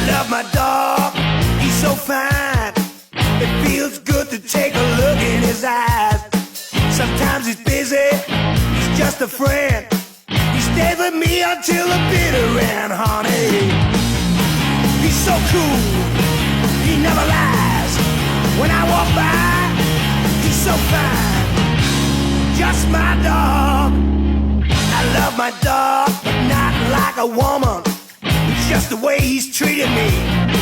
love my dog, he's so fine. It feels good to take a look in his eyes. Sometimes he's busy, he's just a friend. He stays with me until the bitter end, honey. He's so cool, he never lies. When I walk by, he's so fine. Just my dog. I love my dog, but not like a woman. It's just the way he's treated me.